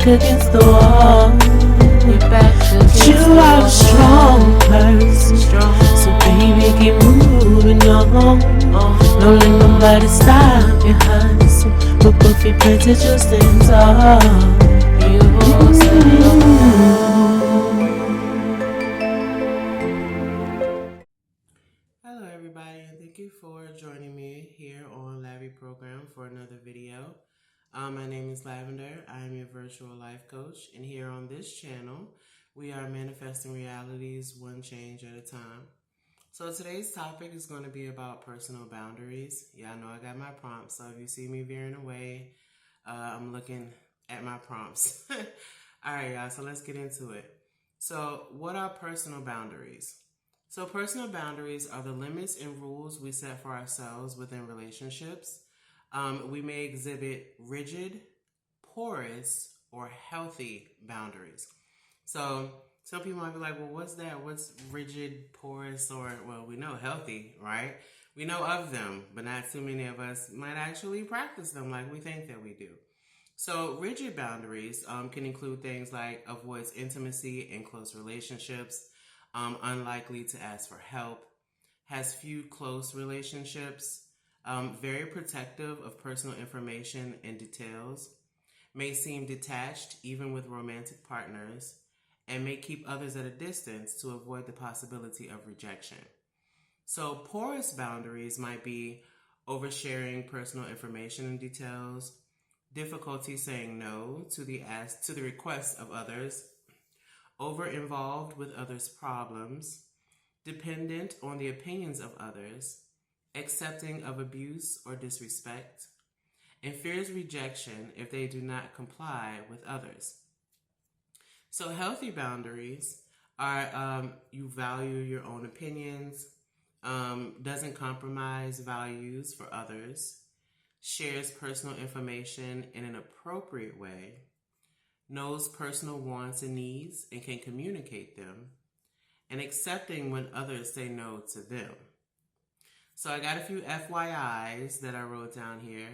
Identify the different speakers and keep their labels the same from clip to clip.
Speaker 1: against the wall. But you are a strong person, so baby keep moving on. Don't let nobody stop you, honey. So look up your pants and just stand tall. You won't
Speaker 2: Hello everybody, and thank you for joining me here on LAVI Program for another video. My name is Lavender. I am your virtual life coach, and here on this channel we are manifesting realities one change at a time. So today's topic is going to be about personal boundaries. Yeah, I know I got my prompts, so if you see me veering away, I'm looking at my prompts. Alright y'all, so let's get into it. So what are personal boundaries? So personal boundaries are the limits and rules we set for ourselves within relationships. We may exhibit rigid, porous, or healthy boundaries. So some people might be like, well, what's that? What's rigid, porous, or, well, we know healthy, right? We know of them, but not too many of us might actually practice them like we think that we do. So rigid boundaries can include things like avoids intimacy in close relationships, unlikely to ask for help, has few close relationships, very protective of personal information and details, may seem detached even with romantic partners, and may keep others at a distance to avoid the possibility of rejection. So porous boundaries might be oversharing personal information and details, difficulty saying no to the requests of others, over-involved with others' problems, dependent on the opinions of others, accepting of abuse or disrespect, and fears rejection if they do not comply with others. So healthy boundaries are you value your own opinions, doesn't compromise values for others, shares personal information in an appropriate way, knows personal wants and needs and can communicate them, and accepting when others say no to them. So I got a few FYIs that I wrote down here.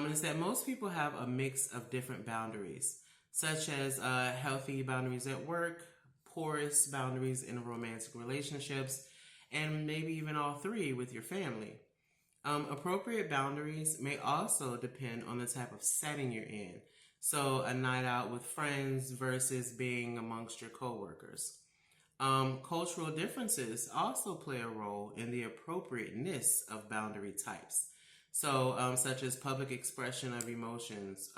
Speaker 2: Is that most people have a mix of different boundaries, such as healthy boundaries at work, porous boundaries in romantic relationships, and maybe even all three with your family. Appropriate boundaries may also depend on the type of setting you're in. So a night out with friends versus being amongst your coworkers. Cultural differences also play a role in the appropriateness of boundary types. So such as public expression of emotions,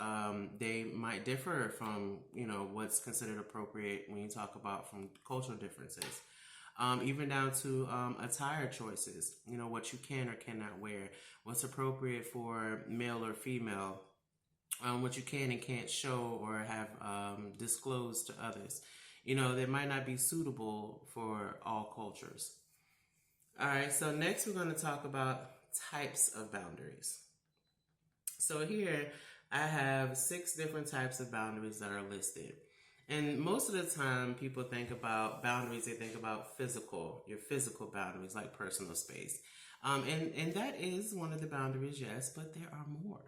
Speaker 2: they might differ from, what's considered appropriate when you talk about from cultural differences. Even down to attire choices, what you can or cannot wear, what's appropriate for male or female, what you can and can't show or have disclosed to others. That might not be suitable for all cultures. All right, so next we're going to talk about types of boundaries. So here I have 6 different types of boundaries that are listed. And most of the time people think about boundaries, they think about your physical boundaries like personal space. And that is one of the boundaries, yes, but there are more.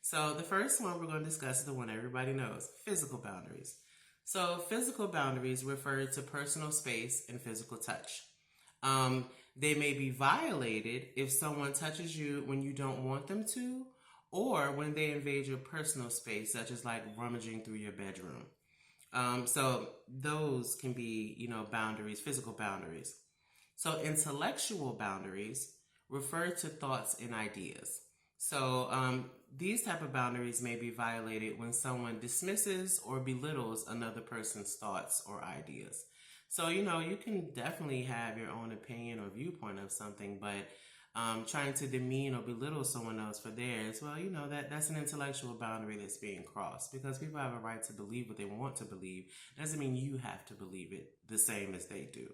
Speaker 2: So the first one we're going to discuss is the one everybody knows, physical boundaries. So physical boundaries refer to personal space and physical touch. They may be violated if someone touches you when you don't want them to, or when they invade your personal space, such as like rummaging through your bedroom. So those can be, boundaries, physical boundaries. So intellectual boundaries refer to thoughts and ideas. So these type of boundaries may be violated when someone dismisses or belittles another person's thoughts or ideas. So, you can definitely have your own opinion or viewpoint of something, but trying to demean or belittle someone else for theirs, well, that's an intellectual boundary that's being crossed, because people have a right to believe what they want to believe. Doesn't mean you have to believe it the same as they do.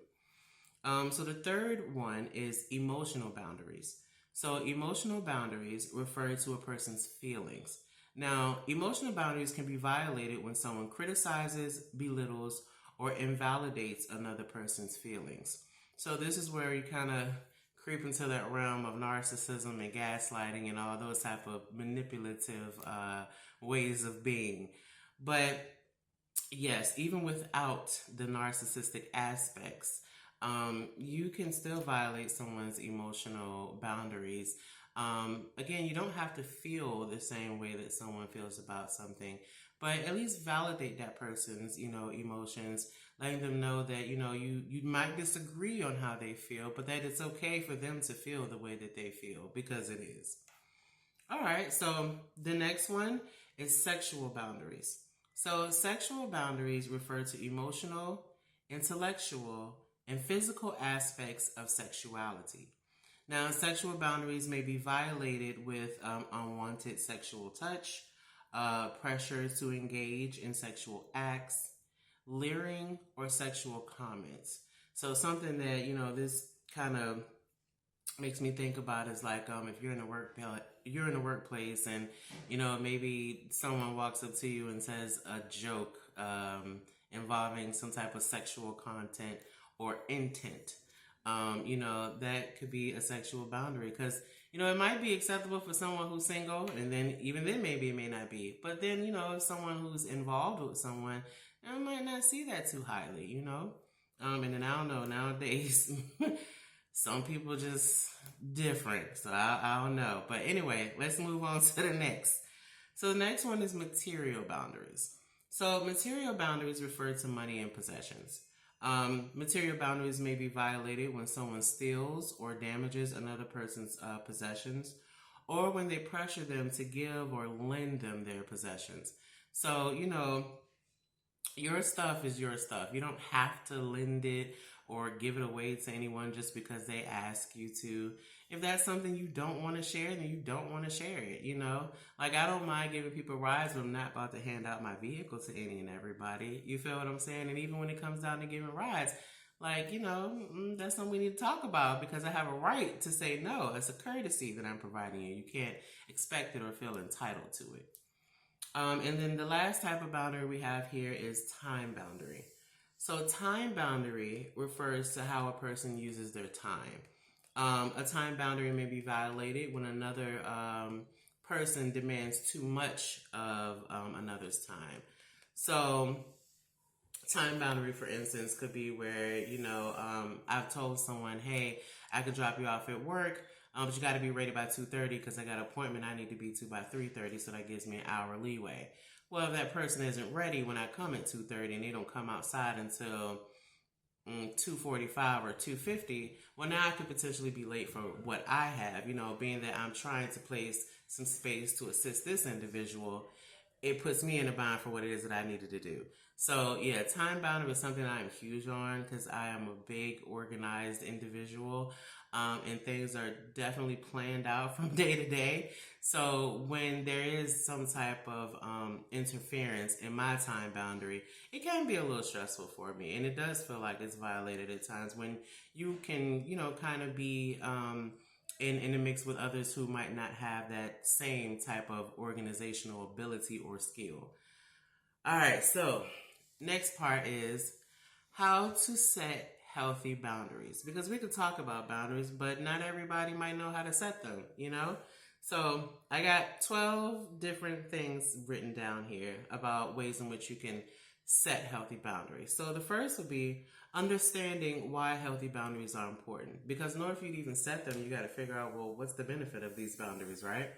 Speaker 2: So the third one is emotional boundaries. So emotional boundaries refer to a person's feelings. Now, emotional boundaries can be violated when someone criticizes, belittles, or invalidates another person's feelings. So this is where you kind of creep into that realm of narcissism and gaslighting and all those type of manipulative ways of being. But yes, even without the narcissistic aspects, you can still violate someone's emotional boundaries. Again, you don't have to feel the same way that someone feels about something, but at least validate that person's, emotions, letting them know that, you might disagree on how they feel, but that it's okay for them to feel the way that they feel, because it is. All right, so the next one is sexual boundaries. So, sexual boundaries refer to emotional, intellectual, and physical aspects of sexuality. Now, sexual boundaries may be violated with unwanted sexual touch, pressure to engage in sexual acts, leering, or sexual comments. So, something that, this kind of makes me think about is like if you're in a workplace and maybe someone walks up to you and says a joke involving some type of sexual content or intent. That could be a sexual boundary, because it might be acceptable for someone who's single, and then even then maybe it may not be, but then if someone who's involved with someone, I might not see that too highly. And then I don't know, nowadays some people just different, so I don't know. But anyway, let's move on to the next. So the next one is material boundaries. So material boundaries refer to money and possessions. Material boundaries may be violated when someone steals or damages another person's possessions, or when they pressure them to give or lend them their possessions. So, your stuff is your stuff. You don't have to lend it or give it away to anyone just because they ask you to. If that's something you don't want to share, then you don't want to share it, Like, I don't mind giving people rides, but I'm not about to hand out my vehicle to any and everybody. You feel what I'm saying? And even when it comes down to giving rides, like, that's something we need to talk about, because I have a right to say no. It's a courtesy that I'm providing you. You can't expect it or feel entitled to it. And then the last type of boundary we have here is time boundary. So time boundary refers to how a person uses their time. A time boundary may be violated when another person demands too much of another's time. So time boundary, for instance, could be where, I've told someone, hey, I could drop you off at work, but you got to be ready by 2:30 because I got an appointment I need to be to by 3:30, so that gives me an hour leeway. Well, if that person isn't ready when I come at 2:30 and they don't come outside until 2:45 or 2:50, well, now I could potentially be late for what I have, being that I'm trying to place some space to assist this individual. It puts me in a bind for what it is that I needed to do. So yeah, time boundary is something I'm huge on, because I am a big organized individual, and things are definitely planned out from day to day. So when there is some type of interference in my time boundary, it can be a little stressful for me, and it does feel like it's violated at times when you can, kind of be in a mix with others who might not have that same type of organizational ability or skill. All right, so next part is how to set healthy boundaries, because we could talk about boundaries, but not everybody might know how to set them, So I got 12 different things written down here about ways in which you can set healthy boundaries. So the first would be understanding why healthy boundaries are important, because in order for you to even set them, you got to figure out, well, what's the benefit of these boundaries, right?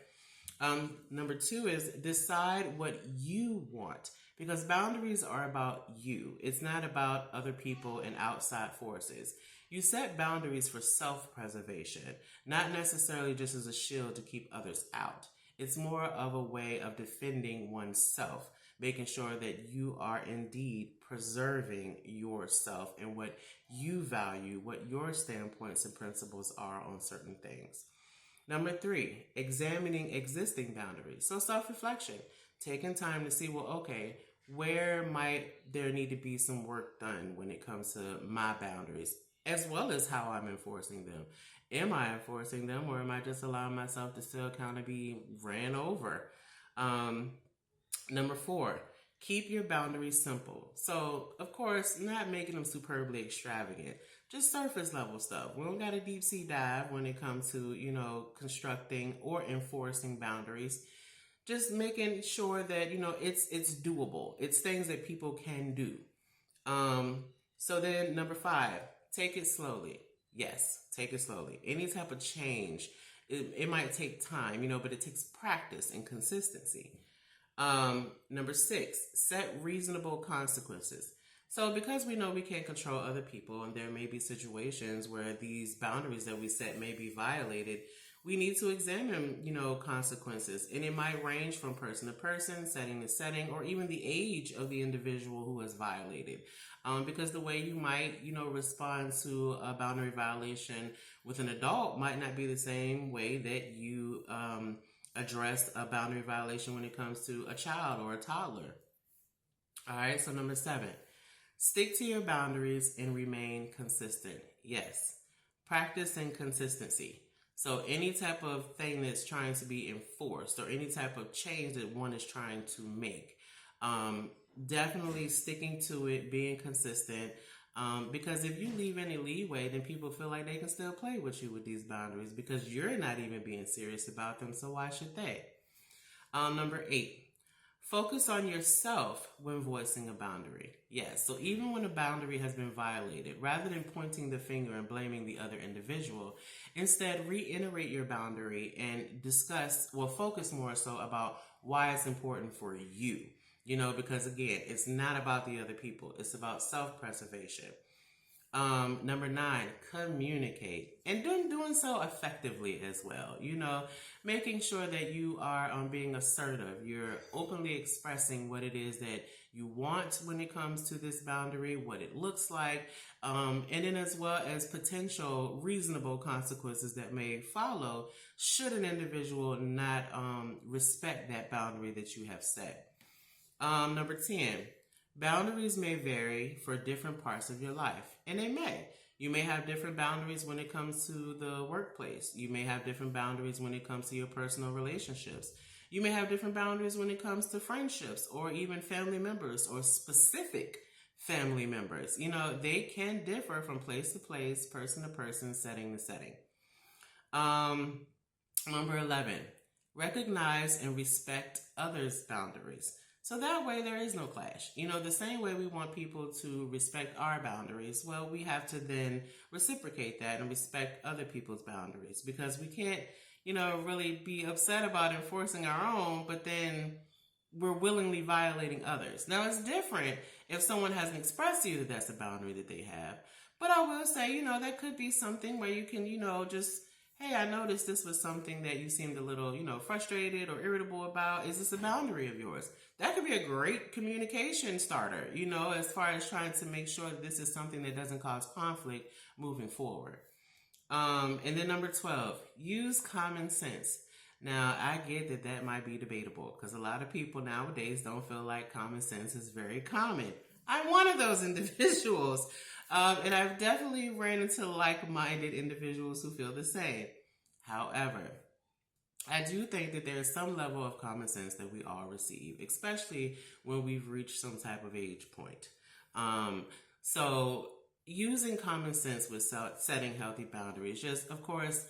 Speaker 2: Number 2 is decide what you want, because boundaries are about you. It's not about other people and outside forces. You set boundaries for self-preservation, not necessarily just as a shield to keep others out. It's more of a way of defending oneself, making sure that you are indeed preserving yourself and what you value, what your standpoints and principles are on certain things. Number 3, examining existing boundaries. So self-reflection, taking time to see, well, okay, where might there need to be some work done when it comes to my boundaries, as well as how I'm enforcing them. Am I enforcing them, or am I just allowing myself to still kind of be ran over? Number 4, keep your boundaries simple. So, of course, not making them superbly extravagant. Just surface level stuff. We don't got a deep sea dive when it comes to, constructing or enforcing boundaries. just making sure that, it's doable. It's things that people can do. So then number 5, take it slowly. Yes, take it slowly. Any type of change, it might take time, but it takes practice and consistency. Number 6, set reasonable consequences. So because we know we can't control other people and there may be situations where these boundaries that we set may be violated, we need to examine, consequences. And it might range from person to person, setting to setting, or even the age of the individual who has violated. Because the way you might, respond to a boundary violation with an adult might not be the same way that you address a boundary violation when it comes to a child or a toddler. All right, so number 7, stick to your boundaries and remain consistent. Yes, practice and consistency. So any type of thing that's trying to be enforced or any type of change that one is trying to make, definitely sticking to it, being consistent. Because if you leave any leeway, then people feel like they can still play with you with these boundaries because you're not even being serious about them. So why should they? Number 8, focus on yourself when voicing a boundary. Yes, so even when a boundary has been violated, rather than pointing the finger and blaming the other individual, instead reiterate your boundary and focus more so about why it's important for you. Because again, it's not about the other people. It's about self-preservation. Number 9, communicate. And doing so effectively as well. Making sure that you are being assertive. You're openly expressing what it is that you want when it comes to this boundary, what it looks like, and then as well as potential reasonable consequences that may follow should an individual not respect that boundary that you have set. Number 10, boundaries may vary for different parts of your life, and they may. You may have different boundaries when it comes to the workplace. You may have different boundaries when it comes to your personal relationships. You may have different boundaries when it comes to friendships or even family members or specific family members. They can differ from place to place, person to person, setting to setting. Number 11, recognize and respect others' boundaries. So that way there is no clash. The same way we want people to respect our boundaries, well, we have to then reciprocate that and respect other people's boundaries because we can't, really be upset about enforcing our own, but then we're willingly violating others. Now, it's different if someone hasn't expressed to you that that's a boundary that they have. But I will say, that could be something where you can, just, hey, I noticed this was something that you seemed a little, frustrated or irritable about. Is this a boundary of yours? That could be a great communication starter, as far as trying to make sure that this is something that doesn't cause conflict moving forward. And then number 12, use common sense. Now, I get that might be debatable because a lot of people nowadays don't feel like common sense is very common. I'm one of those individuals. And I've definitely ran into like-minded individuals who feel the same. However, I do think that there is some level of common sense that we all receive, especially when we've reached some type of age point. So using common sense with setting healthy boundaries, just, of course,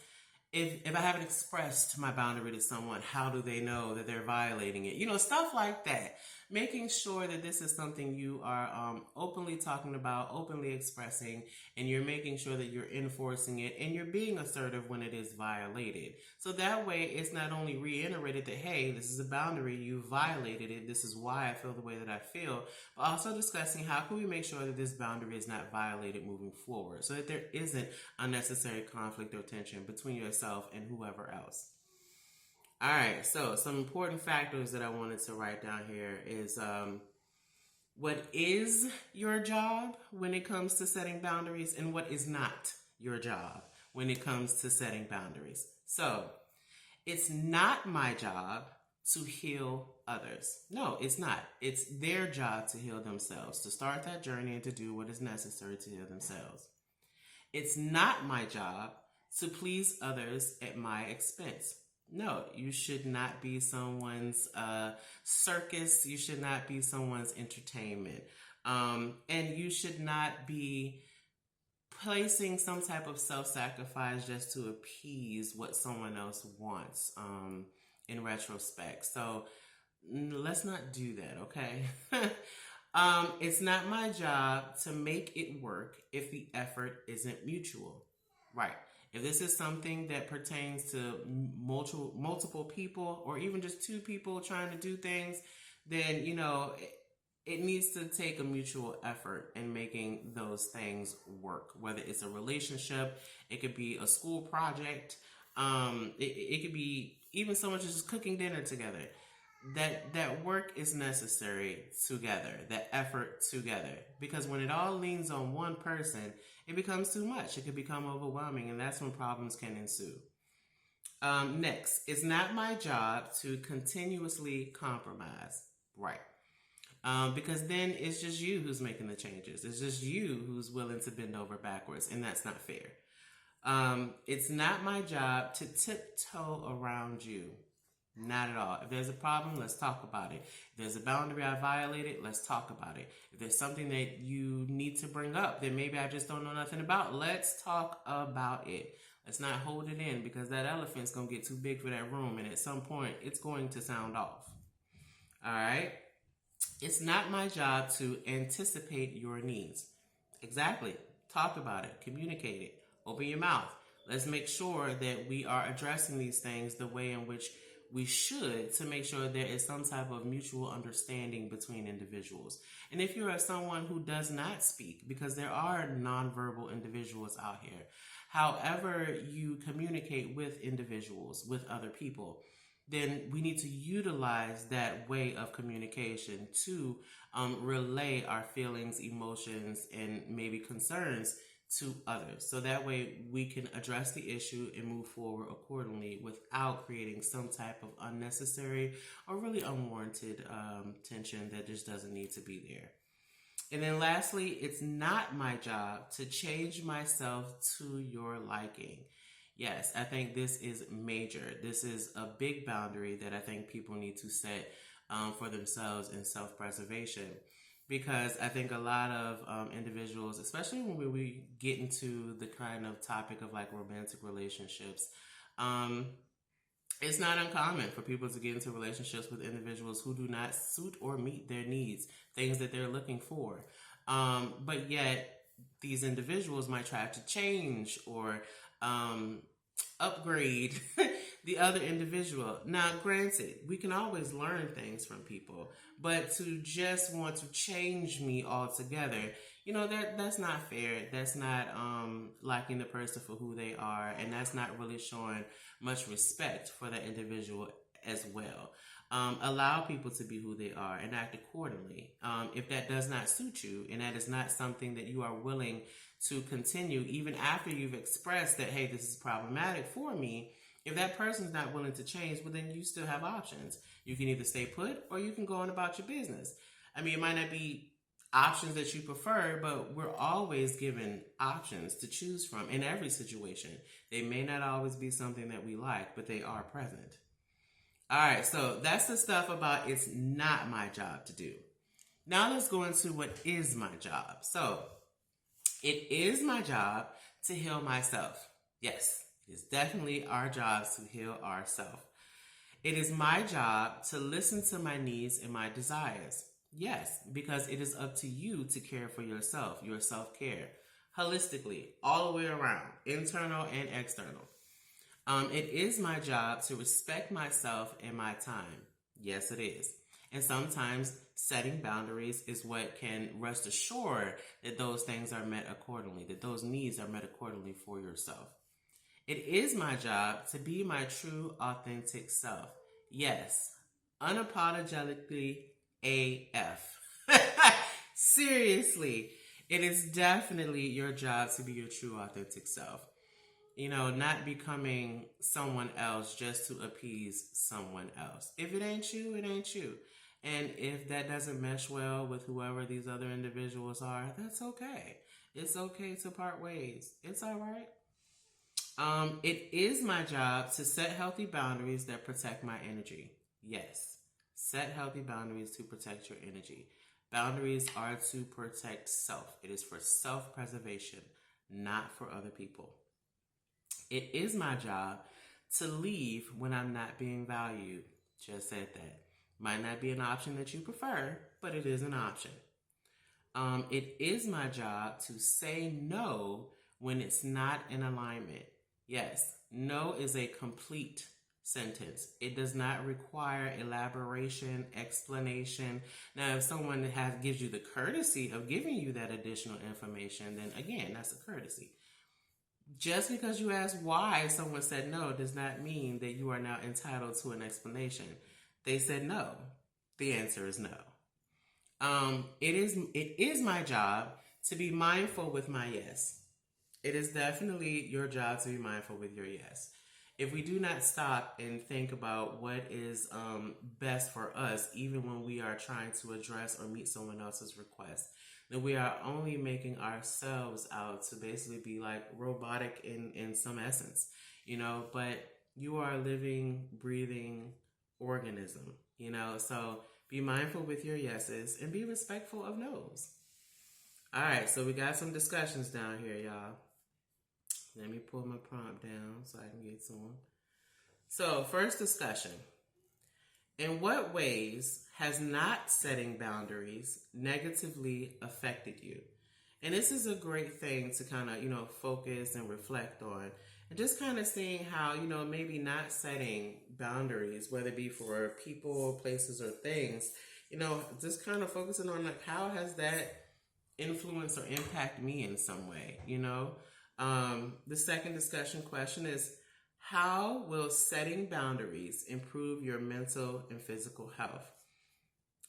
Speaker 2: if I haven't expressed my boundary to someone, how do they know that they're violating it? Stuff like that. Making sure that this is something you are openly talking about, openly expressing, and you're making sure that you're enforcing it and you're being assertive when it is violated. So that way it's not only reiterated that, hey, this is a boundary, you violated it, this is why I feel the way that I feel, but also discussing how can we make sure that this boundary is not violated moving forward so that there isn't unnecessary conflict or tension between yourself and whoever else. All right, so some important factors that I wanted to write down here is what is your job when it comes to setting boundaries and what is not your job when it comes to setting boundaries. So it's not my job to heal others. No, it's not. It's their job to heal themselves, to start that journey and to do what is necessary to heal themselves. It's not my job to please others at my expense. No, you should not be someone's circus. You should not be someone's entertainment. And you should not be placing some type of self-sacrifice just to appease what someone else wants in retrospect. So let's not do that, okay? It's not my job to make it work if the effort isn't mutual. Right. If this is something that pertains to multiple people or even just two people trying to do things, then, it needs to take a mutual effort in making those things work. Whether it's a relationship, it could be a school project, it could be even someone just cooking dinner together. That work is necessary together, that effort together, because when it all leans on one person, it becomes too much. It can become overwhelming, and that's when problems can ensue. Next, it's not my job to continuously compromise. Right. Because then it's just you who's making the changes. It's just you who's willing to bend over backwards, and that's not fair. It's not my job to tiptoe around you. Not at all. If there's a problem, let's talk about it. If there's a boundary I violated, let's talk about it. If there's something that you need to bring up that maybe I just don't know nothing about, let's talk about it. Let's not hold it in, because that elephant's going to get too big for that room, and at some point, it's going to sound off. All right? It's not my job to anticipate your needs. Exactly. Talk about it. Communicate it. Open your mouth. Let's make sure that we are addressing these things the way in which we should, to make sure there is some type of mutual understanding between individuals. And if you're someone who does not speak, because there are nonverbal individuals out here, however you communicate with individuals, with other people, then we need to utilize that way of communication to relay our feelings, emotions, and maybe concerns to others. So that way we can address the issue and move forward accordingly without creating some type of unnecessary or really unwarranted tension that just doesn't need to be there. And then lastly, it's not my job to change myself to your liking. Yes, I think this is major. This is a big boundary that I think people need to set for themselves in self-preservation. Because I think a lot of individuals, especially when we get into the kind of topic of like romantic relationships, it's not uncommon for people to get into relationships with individuals who do not suit or meet their needs, things that they're looking for. But yet, these individuals might try to change or upgrade the other individual. Now, granted, we can always learn things from people, but to just want to change me altogether, that's not fair. That's not liking the person for who they are, and that's not really showing much respect for that individual as well. Allow people to be who they are and act accordingly. If that does not suit you, and that is not something that you are willing to continue, even after you've expressed that, hey, this is problematic for me, if that person's not willing to change, well, then you still have options. You can either stay put or you can go on about your business. I mean, it might not be options that you prefer, but we're always given options to choose from in every situation. They may not always be something that we like, but they are present. All right, so that's the stuff about it's not my job to do. Now let's go into what is my job. So it is my job to heal myself. Yes, it is definitely our job to heal ourselves. It is my job to listen to my needs and my desires. Yes, because it is up to you to care for yourself, your self-care, holistically, all the way around, internal and external. It is my job to respect myself and my time. Yes, it is. And sometimes setting boundaries is what can rest assured that those things are met accordingly, that those needs are met accordingly for yourself. It is my job to be my true, authentic self. Yes, unapologetically AF. Seriously, it is definitely your job to be your true, authentic self. Not becoming someone else just to appease someone else. If it ain't you, it ain't you. And if that doesn't mesh well with whoever these other individuals are, that's okay. It's okay to part ways. It's all right. It is my job to set healthy boundaries that protect my energy. Yes, set healthy boundaries to protect your energy. Boundaries are to protect self. It is for self-preservation, not for other people. It is my job to leave when I'm not being valued. Just said that. Might not be an option that you prefer, but it is an option. It is my job to say no when it's not in alignment. Yes, no is a complete sentence. It does not require elaboration, explanation. Now, if someone gives you the courtesy of giving you that additional information, then again, that's a courtesy. Just because you ask why someone said no does not mean that you are now entitled to an explanation. They said no. The answer is no. It is my job to be mindful with my yes. It is definitely your job to be mindful with your yes. If we do not stop and think about what is best for us, even when we are trying to address or meet someone else's request, then we are only making ourselves out to basically be like robotic in some essence, but you are a living, breathing organism, so be mindful with your yeses and be respectful of no's. All right, so we got some discussions down here, y'all. Let me pull my prompt down so I can get to them. So, first discussion. In what ways has not setting boundaries negatively affected you? And this is a great thing to kind of, focus and reflect on. And just kind of seeing how, maybe not setting boundaries, whether it be for people, places, or things, just kind of focusing on like how has that influenced or impact me in some way, The second discussion question is, how will setting boundaries improve your mental and physical health?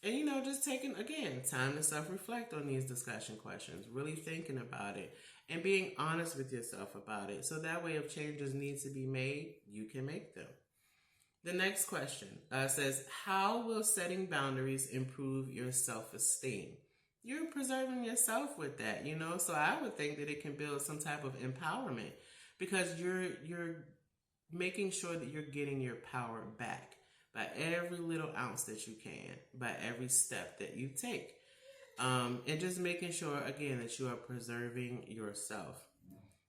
Speaker 2: And, just taking, again, time to self-reflect on these discussion questions, really thinking about it and being honest with yourself about it. So that way, if changes need to be made, you can make them. The next question says, how will setting boundaries improve your self-esteem? You're preserving yourself with that, So I would think that it can build some type of empowerment because you're making sure that you're getting your power back by every little ounce that you can, by every step that you take. And just making sure, again, that you are preserving yourself.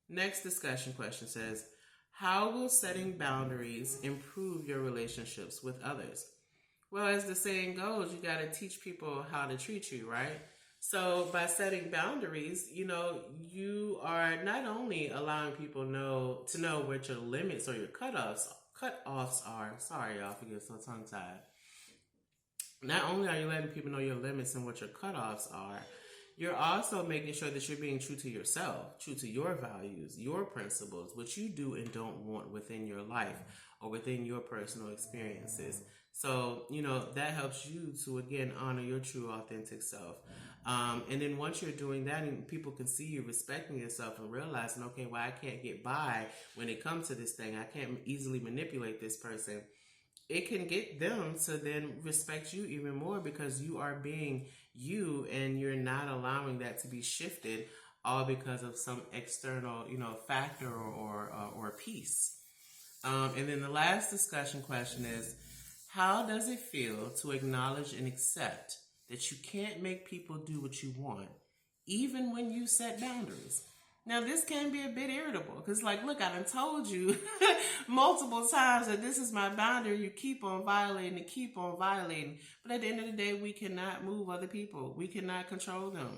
Speaker 2: Next discussion question says, how will setting boundaries improve your relationships with others? Well, as the saying goes, you got to teach people how to treat you, right? So by setting boundaries, you are not only allowing people to know what your limits or your cutoffs are. Sorry, y'all, for getting so tongue-tied. Not only are you letting people know your limits and what your cutoffs are, you're also making sure that you're being true to yourself, true to your values, your principles, what you do and don't want within your life or within your personal experiences. So, that helps you to, again, honor your true, authentic self. And then once you're doing that and people can see you respecting yourself and realizing, okay, well, I can't get by when it comes to this thing. I can't easily manipulate this person. It can get them to then respect you even more because you are being you and you're not allowing that to be shifted all because of some external, factor or piece. And then the last discussion question is, how does it feel to acknowledge and accept that you can't make people do what you want, even when you set boundaries? Now, this can be a bit irritable because, look, I done told you multiple times that this is my boundary. You keep on violating and keep on violating. But at the end of the day, we cannot move other people. We cannot control them.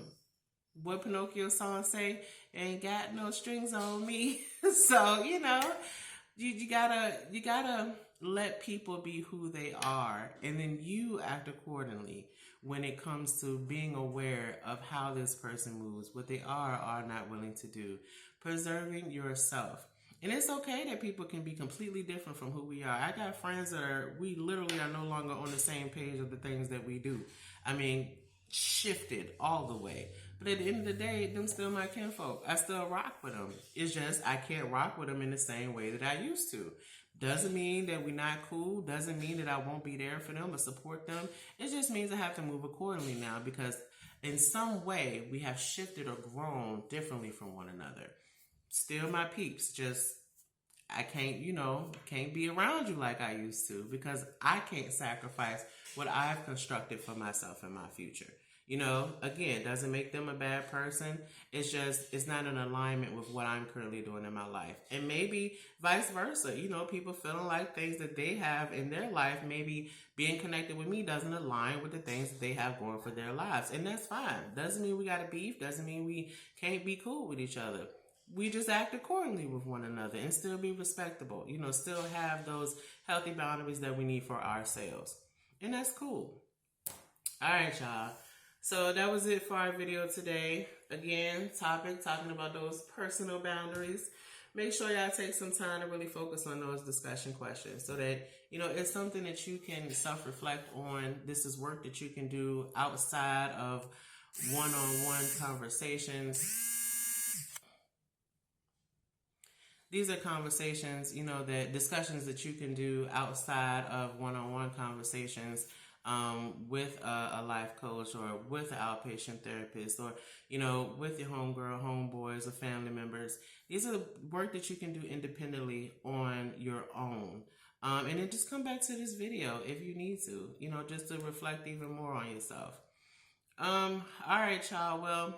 Speaker 2: What Pinocchio song say? Ain't got no strings on me. So, you gotta let people be who they are, and then you act accordingly when it comes to being aware of how this person moves, what they are not willing to do, preserving yourself. And it's okay that people can be completely different from who we are. I got friends that we literally are no longer on the same page of the things that we do. I mean, shifted all the way. But at the end of the day, them still my kinfolk. I still rock with them. It's just I can't rock with them in the same way that I used to. Doesn't mean that we're not cool. Doesn't mean that I won't be there for them or support them. It just means I have to move accordingly now because in some way we have shifted or grown differently from one another. Still my peeps, just I can't, can't be around you like I used to because I can't sacrifice what I've constructed for myself and my future. You know, again, doesn't make them a bad person. It's just, it's not in alignment with what I'm currently doing in my life. And maybe vice versa. You know, people feeling like things that they have in their life, maybe being connected with me doesn't align with the things that they have going for their lives. And that's fine. Doesn't mean we got to beef. Doesn't mean we can't be cool with each other. We just act accordingly with one another and still be respectable. You know, still have those healthy boundaries that we need for ourselves. And that's cool. All right, y'all. So that was it for our video today. Again, talking about those personal boundaries. Make sure y'all take some time to really focus on those discussion questions so that, you know, it's something that you can self-reflect on. This is work that you can do outside of one-on-one conversations. These are conversations, you know, that discussions that you can do outside of one-on-one conversations with a life coach or with an outpatient therapist or, you know, with your homegirl, homeboys, or family members. These are the work that you can do independently on your own. And then just come back to this video if you need to, you know, just to reflect even more on yourself. All right, y'all. Well,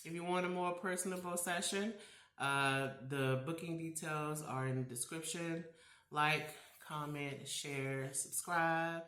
Speaker 2: if you want a more personable session, the booking details are in the description. Like, comment, share, subscribe.